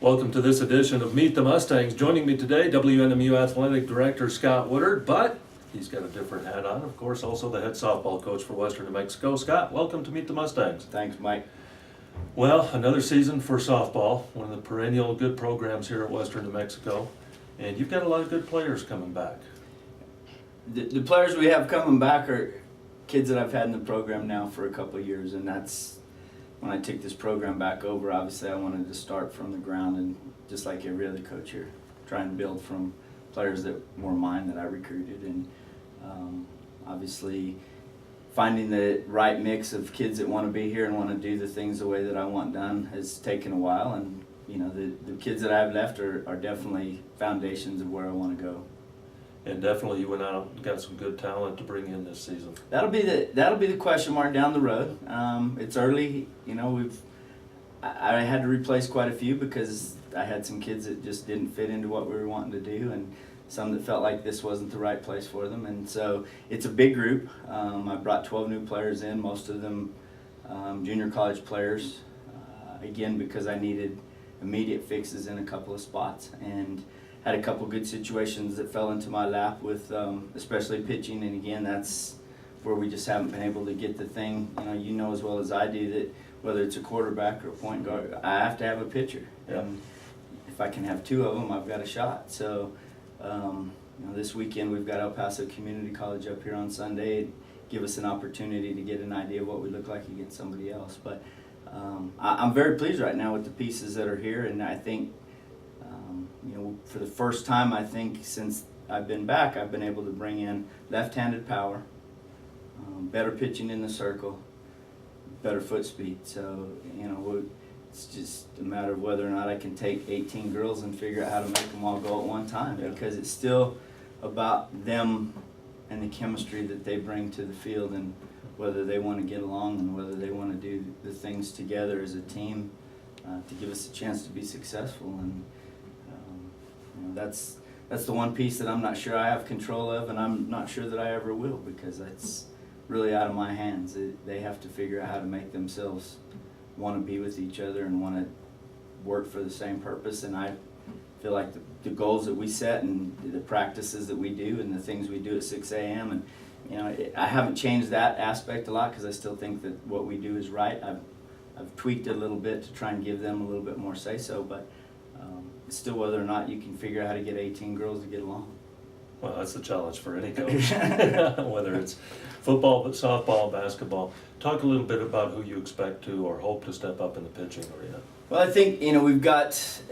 Welcome to this edition of Meet the Mustangs. Joining me today, WNMU Athletic Director Scott Woodard, but he's got a different hat on. Of course, also the head softball coach for Western New Mexico. Scott, welcome to Meet the Mustangs. Thanks, Mike. Well, another season for softball, one of the perennial good programs here at Western New Mexico, and you've got a lot of good players coming back. The players we have coming back are kids that I've had in the program now for a couple of years, and that's when I took this program back over. Obviously, I wanted to start from the ground, and just like every other coach here, try and build from players that were mine that I recruited, and obviously finding the right mix of kids that want to be here and want to do the things the way that I want done has taken a while, and the kids that I have left are definitely foundations of where I want to go. And definitely you went out and got some good talent to bring in this season. That'll be the question mark down the road. It's early, I had to replace quite a few because I had some kids that just didn't fit into what we were wanting to do, and some that felt like this wasn't the right place for them. And so it's a big group. I brought 12 new players in, most of them junior college players, again because I needed immediate fixes in a couple of spots, and had a couple good situations that fell into my lap with especially pitching, and again that's where we just haven't been able to get the thing. You know as well as I do that whether it's a quarterback or a point guard, I have to have a pitcher. Yeah. And if I can have two of them, I've got a shot. So this weekend we've got El Paso Community College up here on Sunday. Give us an opportunity to get an idea of what we look like against somebody else. But I'm very pleased right now with the pieces that are here, and I think for the first time, I think since I've been back, I've been able to bring in left-handed power, better pitching in the circle, better foot speed. So, it's just a matter of whether or not I can take 18 girls and figure out how to make them all go at one time, because it's still about them and the chemistry that they bring to the field, and whether they want to get along and whether they want to do the things together as a team to give us a chance to be successful. And that's the one piece that I'm not sure I have control of, and I'm not sure that I ever will, because that's really out of my hands. They have to figure out how to make themselves want to be with each other and want to work for the same purpose. And I feel like the goals that we set and the practices that we do and the things we do at 6 a.m. and I haven't changed that aspect a lot because I still think that what we do is right. I've tweaked it a little bit to try and give them a little bit more say-so, but it's still whether or not you can figure out how to get 18 girls to get along. Well, that's the challenge for any coach, whether it's football, but softball, basketball. Talk a little bit about who you expect to or hope to step up in the pitching arena. Well, I think we've got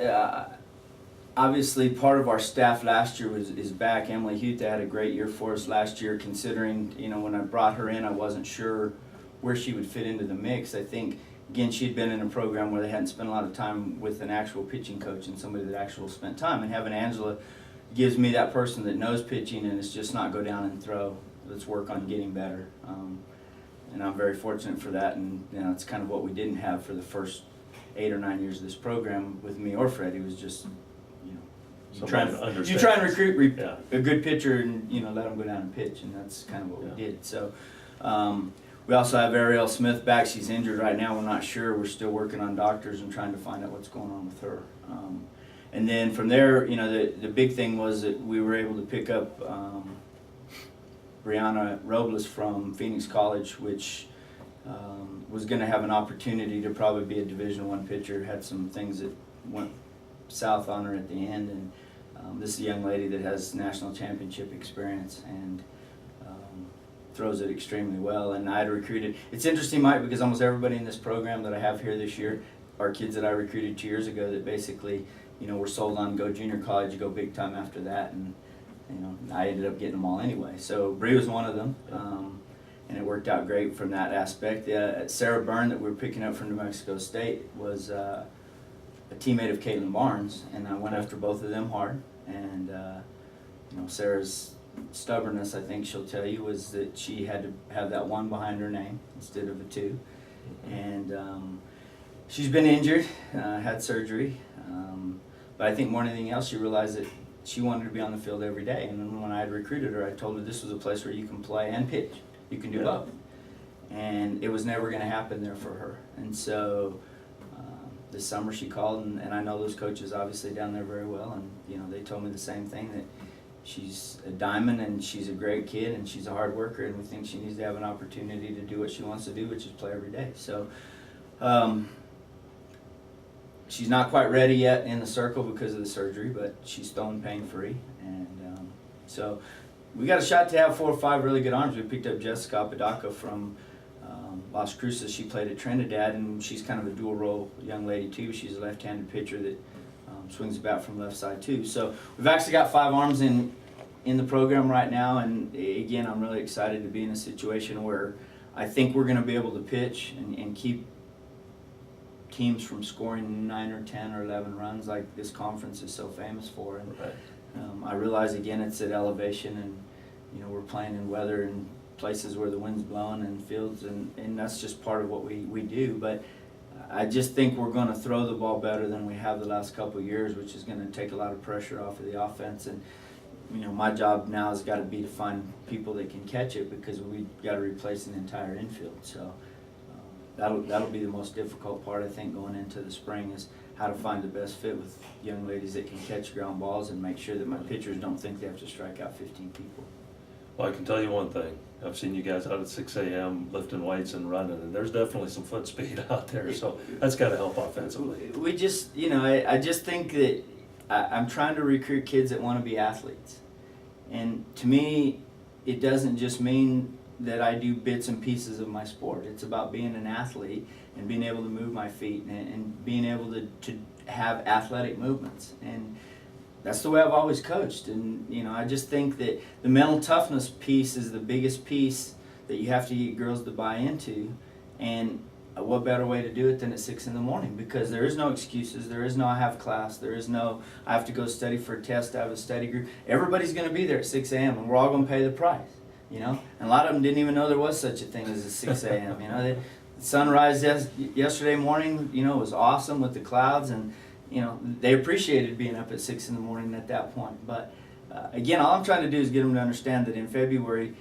obviously part of our staff last year is back. Emily Huth had a great year for us last year. Considering when I brought her in, I wasn't sure where she would fit into the mix. I think again she'd been in a program where they hadn't spent a lot of time with an actual pitching coach and somebody that actually spent time, and having Angela gives me that person that knows pitching, and it's just not go down and throw. Let's work on getting better, and I'm very fortunate for that. And it's kind of what we didn't have for the first 8 or 9 years of this program with me or Freddie. Was just you try and recruit a good pitcher and let them go down and pitch, and that's kind of what we did. So we also have Ariel Smith back. She's injured right now. We're not sure. We're still working on doctors and trying to find out what's going on with her. And then from there, the big thing was that we were able to pick up Brianna Robles from Phoenix College, which was going to have an opportunity to probably be a Division I pitcher. Had some things that went south on her at the end, and this is a young lady that has national championship experience and throws it extremely well. And I had recruited. It's interesting, Mike, because almost everybody in this program that I have here this year are kids that I recruited 2 years ago that basically were sold on go junior college, go big time after that, and I ended up getting them all anyway. So Bree was one of them, and it worked out great from that aspect. Sarah Byrne that we were picking up from New Mexico State was a teammate of Caitlin Barnes, and I went after both of them hard. And Sarah's stubbornness, I think she'll tell you, was that she had to have that 1 behind her name instead of a 2. And she's been injured, had surgery, but I think more than anything else she realized that she wanted to be on the field every day. And then when I had recruited her, I told her this was a place where you can play and pitch. You can do both. And it was never going to happen there for her. And so this summer she called, and I know those coaches obviously down there very well, and you know they told me the same thing, that she's a diamond and she's a great kid and she's a hard worker, and we think she needs to have an opportunity to do what she wants to do, which is play every day. So she's not quite ready yet in the circle because of the surgery, but she's stone pain free, and so we got a shot to have 4 or 5 really good arms. We picked up Jessica Apodaca from Las Cruces. She played at Trinidad, and she's kind of a dual role young lady too. She's a left-handed pitcher that swings the bat from left side too. So we've actually got 5 arms in the program right now, and again, I'm really excited to be in a situation where I think we're going to be able to pitch and keep teams from scoring 9 or 10 or 11 runs like this conference is so famous for. And I realize again it's at elevation, and you know we're playing in weather and places where the wind's blowing and fields, and that's just part of what we do. But I just think we're going to throw the ball better than we have the last couple of years, which is going to take a lot of pressure off of the offense. And you know my job now has got to be to find people that can catch it, because we've got to replace an entire infield. So that'll be the most difficult part, I think, going into the spring, is how to find the best fit with young ladies that can catch ground balls and make sure that my pitchers don't think they have to strike out 15 people. Well, I can tell you one thing. I've seen you guys out at 6 a.m. lifting weights and running, and there's definitely some foot speed out there, so that's got to help offensively. We just, you know, I just think that I'm trying to recruit kids that want to be athletes. And to me, it doesn't just mean that I do bits and pieces of my sport. It's about being an athlete and being able to move my feet and being able to have athletic movements. And that's the way I've always coached. And you know, I just think that the mental toughness piece is the biggest piece that you have to get girls to buy into. And what better way to do it than at 6 in the morning? Because there is no excuses. There is no I have class. There is no I have to go study for a test. I have a study group. Everybody's going to be there at 6 a.m. and we're all going to pay the price. You know, and a lot of them didn't even know there was such a thing as a 6 a.m. You know, the sunrise yesterday morning, you know, was awesome with the clouds, and you know they appreciated being up at 6 in the morning at that point. But again, all I'm trying to do is get them to understand that in February,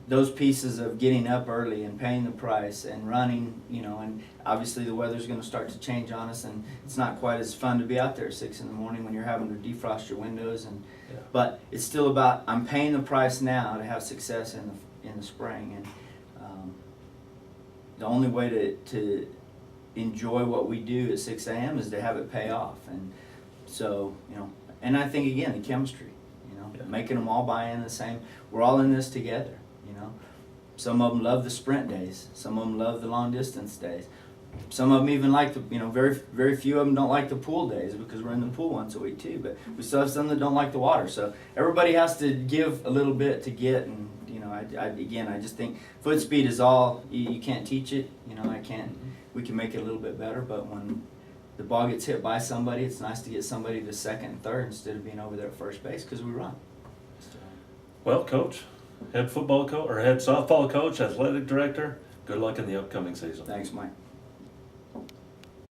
those pieces of getting up early and paying the price and running, you know, and obviously the weather's going to start to change on us, and it's not quite as fun to be out there at 6 in the morning when you're having to defrost your windows. And but it's still about I'm paying the price now to have success in the spring, and the only way to enjoy what we do at 6 a.m. is to have it pay off. And so, you know, and I think again the chemistry, you know, making them all buy in the same. We're all in this together. You know, some of them love the sprint days. Some of them love the long distance days. Some of them even like the, you know, very few of them don't like the pool days because we're in the pool once a week too. But we still have some that don't like the water. So everybody has to give a little bit to get. And you know, I just think foot speed is all you can't teach it. You know, we can make it a little bit better. But when the ball gets hit by somebody, it's nice to get somebody to second and third instead of being over there at first base because we run. Well, Coach, head football coach or head softball coach, athletic director, good luck in the upcoming season. Thanks, Mike.